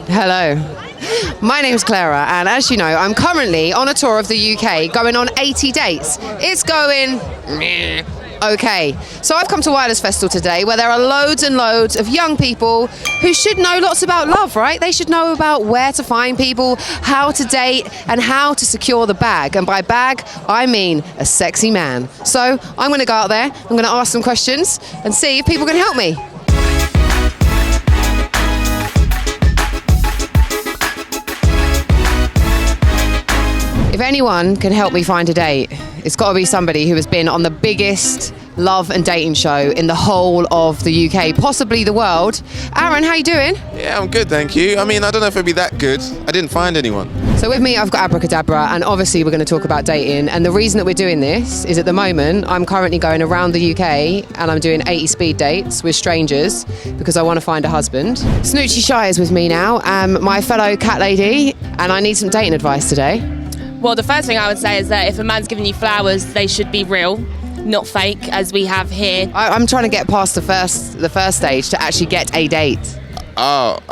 Hello. My name's Clara, and as you know, I'm currently on a tour of the UK, going on 80 dates. It's going meh. Okay, so I've come to Wireless Festival today, where there are loads and loads of young people who should know lots about love, right? They should know about where to find people, how to date, and how to secure the bag. And by bag, I mean a sexy man. So I'm going to go out there, I'm going to ask some questions and see if people can help me. If anyone can help me find a date, it's got to be somebody who has been on the biggest love and dating show in the whole of the UK, possibly the world. Aaron, how you doing? Yeah, I'm good, thank you. I mean, I don't know if it'd be that good. I didn't find anyone. So with me, I've got ABRA CADABRA, and obviously we're going to talk about dating. And the reason that we're doing this is at the moment, I'm currently going around the UK and I'm doing 80 speed dates with strangers because I want to find a husband. Snoochie Shy is with me now, my fellow cat lady, and I need some dating advice today. Well, the first thing I would say is that if a man's giving you flowers, they should be real, not fake, as we have here. I'm trying to get past the first stage to actually get a date. Oh.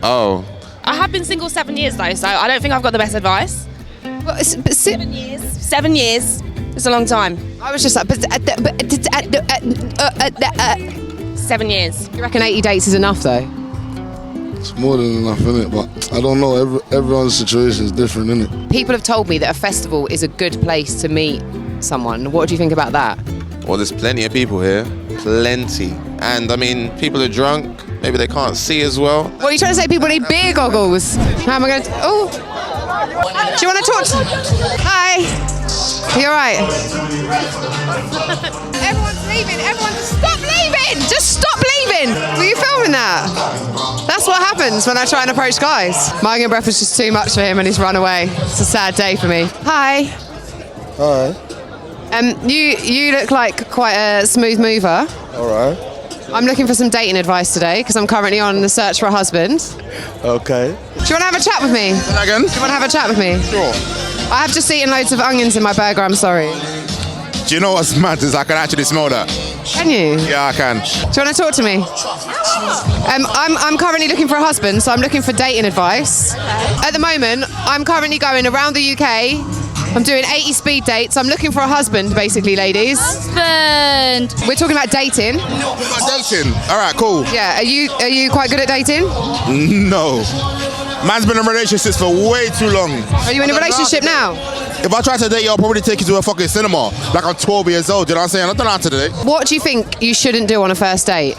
I have been single 7 years though, so I don't think I've got the best advice. But 7 years. 7 years. It's a long time. I was just like, 7 years. You reckon 80 dates is enough though? It's more than enough, innit? But I don't know, everyone's situation is different, innit? People have told me that a festival is a good place to meet someone. What do you think about that? Well, there's plenty of people here. Plenty. And I mean, people are drunk. Maybe they can't see as well. What are you trying to say? People need beer goggles. How am I going to... Oh. Do you want to talk to... Hi. Are you all right? Everyone's leaving. Everyone, stop leaving. Just stop leaving. Were you filming that? That's what happens when I try and approach guys. My own breath was just too much for him and he's run away. It's a sad day for me. Hi. Hi. You look like quite a smooth mover. All right. I'm looking for some dating advice today because I'm currently on the search for a husband. Okay. Do you want to have a chat with me? Again? Do you want to have a chat with me? Sure. I have just eaten loads of onions in my burger, I'm sorry. Do you know what's mad is I can actually smell that. Can you? Yeah, I can. Do you want to talk to me? I'm currently looking for a husband, so I'm looking for dating advice. At the moment, I'm currently going around the UK. I'm doing 80 speed dates. I'm looking for a husband, basically, ladies. Husband. We're talking about dating. Dating. All right, cool. Yeah, are you quite good at dating? No. Man's been in relationships for way too long. Are you in a relationship now? If I try to date you, I'll probably take you to a fucking cinema. Like I'm 12 years old, you know what I'm saying? I don't know how to date. What do you think you shouldn't do on a first date?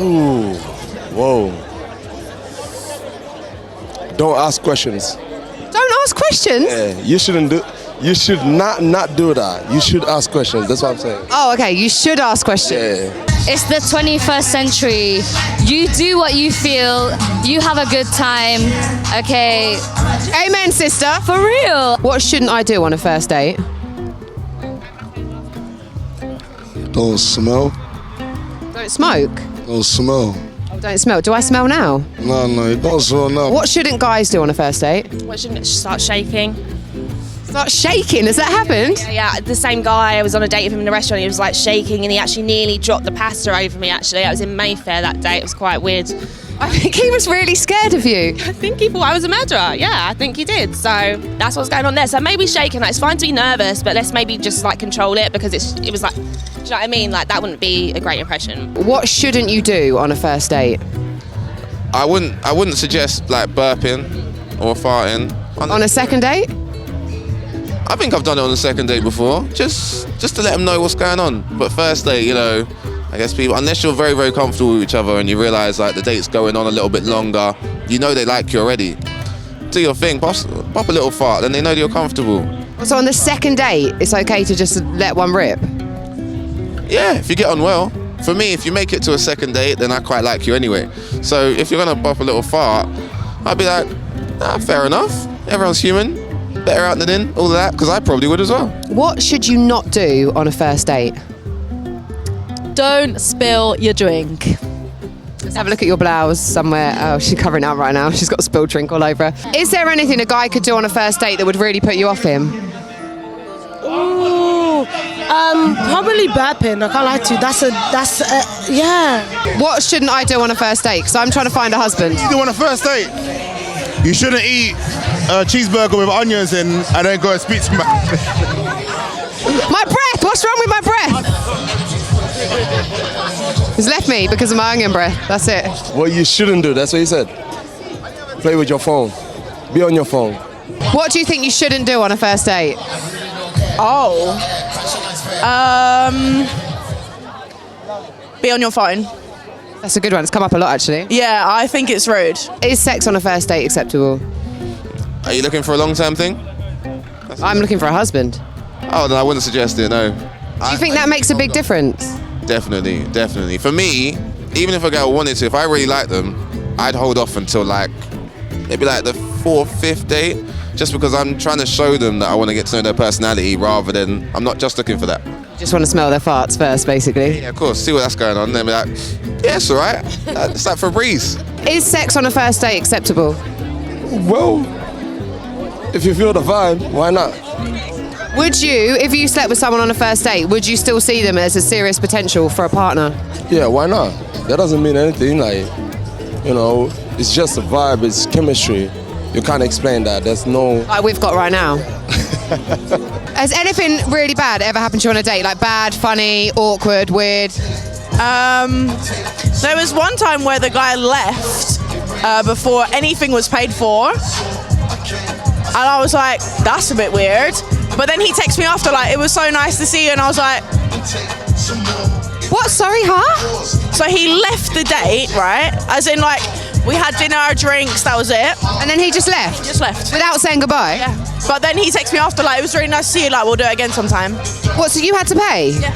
Ooh. Whoa. Don't ask questions. Don't ask questions? Yeah, you should not do that. You should ask questions. That's what I'm saying. Oh, okay, you should ask questions. Yeah. It's the 21st century. You do what you feel. You have a good time. Okay. Amen, sister. For real. What shouldn't I do on a first date? Don't smell. Don't smoke. Don't smell. Oh, don't smell. Do I smell now? No, you don't smell now. What shouldn't guys do on a first date? What shouldn't it start shaking? Start shaking. Has that happened? Yeah, the same guy, I was on a date with him in the restaurant, he was like shaking and he actually nearly dropped the pasta over me actually. I was in Mayfair that day, it was quite weird. I think he was really scared of you. I think he thought I was a murderer, yeah, I think he did. So that's what's going on there. So maybe shaking, like it's fine to be nervous, but let's maybe just like control it because it was like, do you know what I mean? Like that wouldn't be a great impression. What shouldn't you do on a first date? I wouldn't suggest like burping or farting. On a second date? I think I've done it on the second date before, just to let them know what's going on. But first date, you know, I guess people, unless you're very, very comfortable with each other and you realise like the date's going on a little bit longer, you know they like you already. Do your thing, pop a little fart, then they know that you're comfortable. So on the second date, it's okay to just let one rip? Yeah, if you get on well. For me, if you make it to a second date, then I quite like you anyway. So if you're gonna pop a little fart, I'd be like, fair enough, everyone's human. Better out than in, all of that, because I probably would as well. What should you not do on a first date? Don't spill your drink. Let's have a look at your blouse somewhere. Oh, she's covering up right now. She's got spilled drink all over her. Is there anything a guy could do on a first date that would really put you off him? Ooh. Probably burping. I can't lie to you. Yeah. What shouldn't I do on a first date? Because I'm trying to find a husband. You do on a first date? You shouldn't eat a cheeseburger with onions in and then go and speak to me. My breath! What's wrong with my breath? He's left me because of my onion breath. That's it. What you shouldn't do, that's what he said. Play with your phone. Be on your phone. What do you think you shouldn't do on a first date? Be on your phone. That's a good one. It's come up a lot, actually. Yeah, I think it's rude. Is sex on a first date acceptable? Are you looking for a long-term thing? I'm looking for a husband. Oh, no, I wouldn't suggest it, no. Do you think that makes a big difference? Definitely, definitely. For me, even if a girl wanted to, if I really like them, I'd hold off until maybe the 4th, 5th date, just because I'm trying to show them that I want to get to know their personality rather than, I'm not just looking for that. Just want to smell their farts first, basically. Yeah, of course, see what that's going on, then be like, yeah, it's all right. It's like for a breeze. Is sex on a first date acceptable? Well, if you feel the vibe, why not? Would you, if you slept with someone on a first date, would you still see them as a serious potential for a partner? Yeah, why not? That doesn't mean anything, it's just a vibe, it's chemistry. You can't explain that, there's no... Like we've got right now. Has anything really bad ever happened to you on a date? Like bad, funny, awkward, weird? There was one time where the guy left before anything was paid for. And I was like, that's a bit weird. But then he texted me after, it was so nice to see you. And I was like... What? Sorry, huh? So he left the date, right? As in, we had dinner, drinks, that was it. And then he just left? He just left. Without saying goodbye? Yeah. But then he texted me after, it was really nice to see you, we'll do it again sometime. What, so you had to pay? Yeah.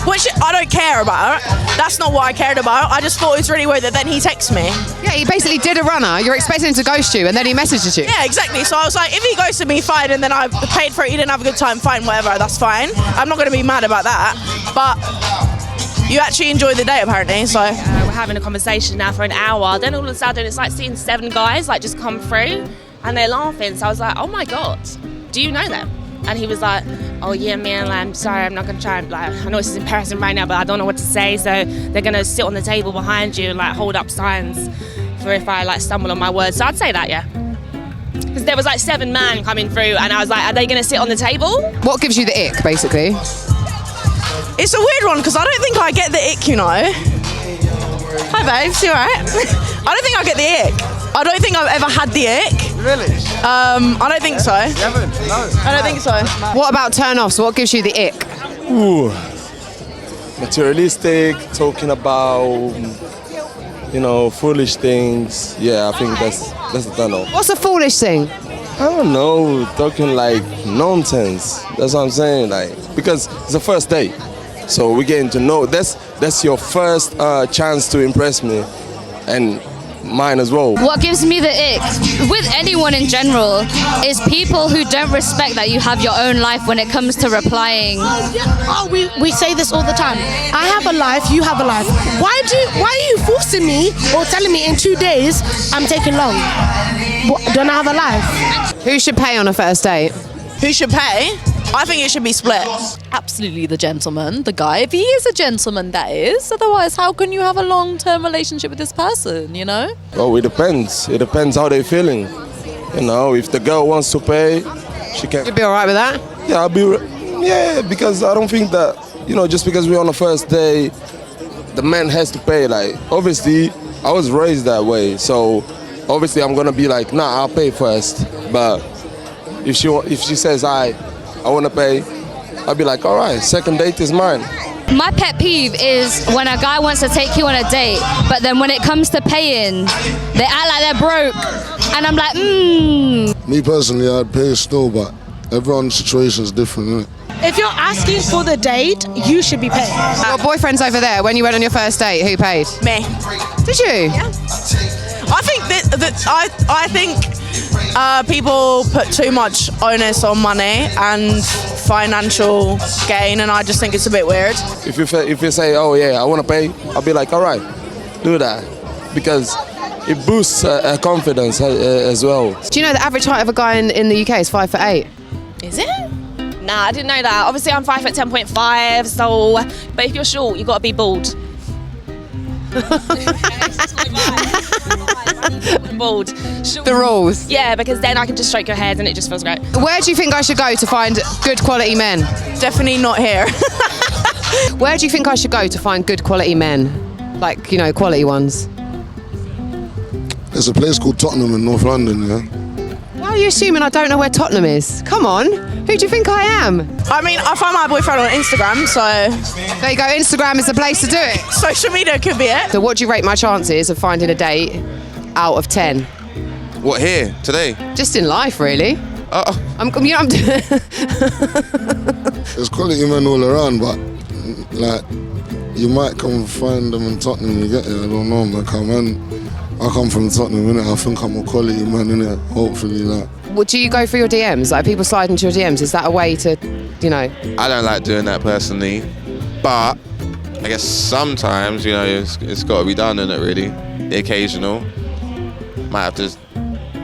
Which I don't care about. That's not what I cared about. I just thought it was really weird that then he texted me. Yeah, he basically did a runner. You're expecting him to ghost you, and then he messages you. Yeah, exactly. So I was like, if he ghosted me, fine, and then I paid for it, he didn't have a good time, fine, whatever, that's fine. I'm not going to be mad about that. But you actually enjoyed the day, apparently, so... We're having a conversation now for an hour. Then all of a sudden, it's like seeing 7 guys, just come through, and they're laughing. So I was like, oh my God, do you know them? And he was like, oh yeah, man, I'm sorry, I'm not going to try and, I know this is embarrassing right now, but I don't know what to say, so they're going to sit on the table behind you and, hold up signs for if I, stumble on my words. So I'd say that, yeah. Because there was, 7 men coming through, and I was like, are they going to sit on the table? What gives you the ick, basically? It's a weird one, because I don't think I get the ick, Hi, babes, you alright? I don't think I get the ick. I don't think I've ever had the ick. Really? I don't think so. You haven't? No. I don't think so. What about turn-offs? What gives you the ick? Ooh. Materialistic, talking about, foolish things. Yeah, I think that's a turn-off. What's a foolish thing? I don't know, talking nonsense. That's what I'm saying, because it's the first date. So we're getting to know, that's your first chance to impress me, and mine as well. What gives me the ick, with anyone in general, is people who don't respect that you have your own life when it comes to replying. We say this all the time. I have a life, you have a life. Why are you forcing me or telling me in 2 days I'm taking long? Don't I have a life? Who should pay on a first date? Who should pay? I think it should be split. Absolutely the gentleman, the guy. If he is a gentleman, that is. Otherwise, how can you have a long-term relationship with this person, Oh, it depends. It depends how they're feeling. If the girl wants to pay, she can... You'd be all right with that? Yeah, yeah, because I don't think that, just because we're on the first day, the man has to pay. Obviously, I was raised that way, so obviously I'm gonna be like, nah, I'll pay first. But if she says I want to pay, I'll be like, all right, second date is mine. My pet peeve is when a guy wants to take you on a date, but then when it comes to paying, they act like they're broke. And I'm like, Me personally, I'd pay still, but everyone's situation is different, isn't it? If you're asking for the date, you should be paying. Your boyfriend's over there. When you went on your first date, who paid? Me. Did you? Yeah. I think I think people put too much onus on money and financial gain, and I just think it's a bit weird. If you say, oh yeah, I want to pay, I'll be like, all right, do that, because it boosts confidence as well. Do you know the average height of a guy in the UK is 5'8"? Is it? Nah, I didn't know that. Obviously, I'm 5'10.5", so... But if you're short, you've got to be bald. Bald. Short. The rules. Yeah, because then I can just stroke your hair and it just feels great. Where do you think I should go to find good quality men? Definitely not here. Where do you think I should go to find good quality men? Like, you know, quality ones. There's a place called Tottenham in North London, yeah? Why are you assuming I don't know where Tottenham is? Come on. Who do you think I am? I mean, I found my boyfriend on Instagram, so There you go. Instagram is the place to do it. social media could be it. So what do you rate my chances of finding a date out of 10? What, here, today? Just in life, really. I'm There's quality men all around, but like you might come find them in Tottenham. You get it? I don't know, man. I come from Tottenham, innit? I think I'm a quality man, innit? Hopefully, like. Well, do you go through your DMs? Like, people slide into your DMs? Is that a way to, you know? I don't like doing that personally, but I guess sometimes, you know, it's got to be done, innit, really? The occasional. Might have to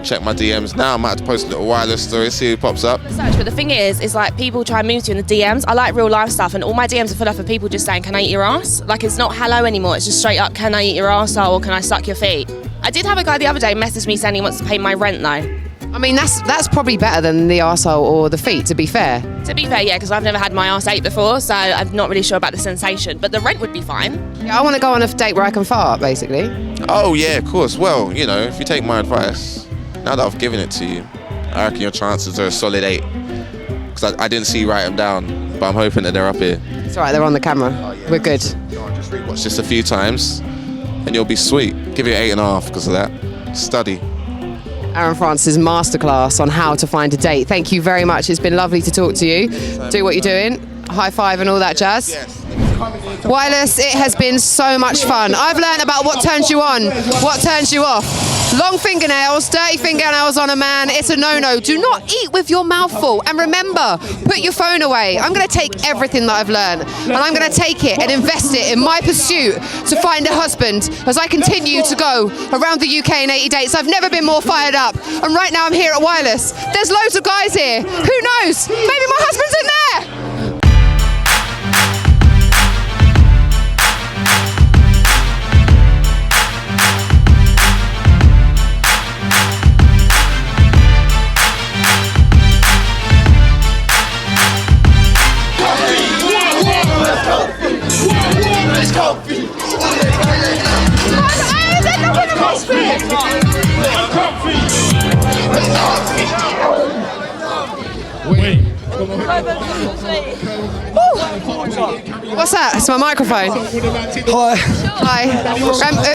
check my DMs now. I might have to post a little wireless story, see who pops up. But the thing is like people try and move to you in the DMs. I like real life stuff, and all my DMs are full up of people just saying, "Can I eat your ass?" Like, it's not hello anymore. It's just straight up, "Can I eat your arsehole or can I suck your feet?" I did have a guy the other day message me saying he wants to pay my rent though. I mean, that's probably better than the arsehole or the feet, to be fair. To be fair, yeah, because I've never had my arse ate before, so I'm not really sure about the sensation. But the rent would be fine. Yeah, I want to go on a date where I can fart, basically. Oh, yeah, of course. Well, you know, if you take my advice, now that I've given it to you, I reckon your chances are a solid 8. Because I didn't see you write them down, but I'm hoping that they're up here. It's all right, they're on the camera. Oh, yeah. We're good. Just rewatch this a few times, and you'll be sweet. Give you an 8.5 because of that. Study. Aaron Francis' masterclass on how to find a date. Thank you very much. It's been lovely to talk to you. Do what you're doing. High five and all that jazz. Yes. Wireless, it has been so much fun. I've learned about what turns you on, what turns you off. Long fingernails, dirty fingernails on a man, it's a no-no. Do not eat with your mouth full. And remember, put your phone away. I'm going to take everything that I've learned and I'm going to take it and invest it in my pursuit to find a husband as I continue to go around the UK in 80 dates. I've never been more fired up. And right now I'm here at Wireless. There's loads of guys here. Who knows? Maybe my husband's in there. What's that? It's my microphone. Hi. Hi.